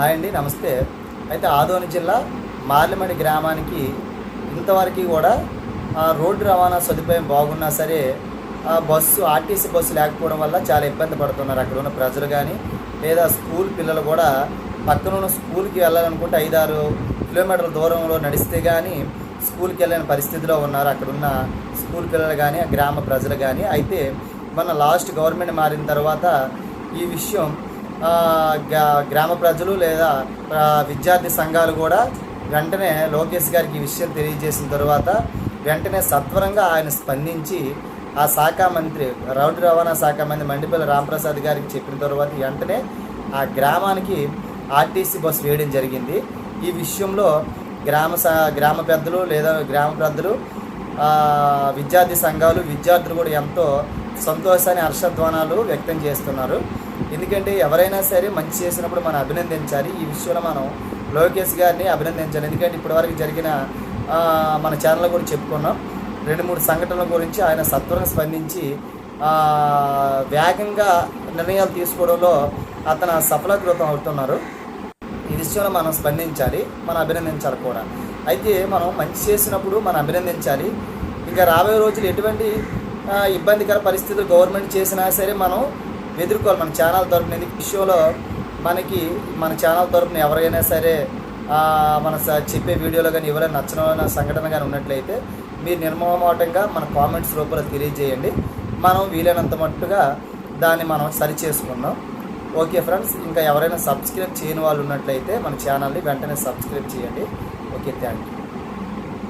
Hi అండి, నమస్తే. అయితే ఆదోని జిల్లా మార్లమడి గ్రామానికి ఇంతవరకు కూడా రోడ్డు రవాణా సదుపాయం బాగున్నా సరే ఆర్టీసీ బస్సు లేకపోవడం వల్ల చాలా ఇబ్బంది పడుతున్నారు అక్కడ ఉన్న ప్రజలు కానీ, లేదా స్కూల్ పిల్లలు కూడా పక్కనున్న స్కూల్కి వెళ్ళాలనుకుంటే 5-6 కిలోమీటర్ల దూరంలో నడిస్తే కానీ స్కూల్కి వెళ్ళని పరిస్థితిలో ఉన్నారు అక్కడున్న స్కూల్ పిల్లలు కానీ, గ్రామ ప్రజలు కానీ. అయితే మన లాస్ట్ గవర్నమెంట్ మారిన తర్వాత ఈ విషయం గ్రామ ప్రజలు లేదా విద్యార్థి సంఘాలు కూడా వెంటనే లోకేష్ గారికి ఈ విషయం తెలియజేసిన తర్వాత వెంటనే సత్వరంగా ఆయన స్పందించి ఆ శాఖ మంత్రి రోడ్డు రవాణా శాఖ మంత్రి మండిపల్లి రాంప్రసాద్ గారికి చెప్పిన తర్వాత వెంటనే ఆ గ్రామానికి ఆర్టీసీ బస్సు వేయడం జరిగింది. ఈ విషయంలో గ్రామ పెద్దలు లేదా గ్రామ పెద్దలు విద్యార్థి సంఘాలు విద్యార్థులు కూడా ఎంతో సంతోషాన్ని హర్షధ్వానాలు వ్యక్తం చేస్తున్నారు. ఎందుకంటే ఎవరైనా సరే మంచి చేసినప్పుడు మనం అభినందించాలి. ఈ విషయంలో మనం లోకేష్ గారిని అభినందించాలి. ఎందుకంటే ఇప్పటివరకు జరిగిన మన ఛానల్లో కూడా చెప్పుకున్నాం 2-3 సంఘటనల గురించి ఆయన సత్వరంగా స్పందించి వేగంగా నిర్ణయాలు తీసుకోవడంలో అతను సఫలీకృతం అవుతున్నారు. ఈ విషయంలో మనం స్పందించాలి, మనం అభినందించాలి కూడా. అయితే మనం మంచి చేసినప్పుడు మనం అభినందించాలి. ఇంకా రాబోయే రోజులు ఎటువంటి ఇబ్బందికర పరిస్థితులు గవర్నమెంట్ చేసినా సరే మనం ఎదుర్కోవాలి మన ఛానల్ తరపున. ఈ విషయంలో మన ఛానల్ తరపున ఎవరైనా సరే మన చెప్పే వీడియోలో కానీ ఎవరైనా నచ్చిన సంఘటన కానీ ఉన్నట్లయితే మీరు నిర్మమాటంగా మన కామెంట్స్ రూపంలో తెలియజేయండి. మనం వీలైనంత మట్టుగా దాన్ని మనం సరి చేసుకుందాం. ఓకే ఫ్రెండ్స్, ఇంకా ఎవరైనా సబ్స్క్రైబ్ చేయని వాళ్ళు ఉన్నట్లయితే మన ఛానల్ని వెంటనే సబ్స్క్రైబ్ చేయండి. Okay, thank you.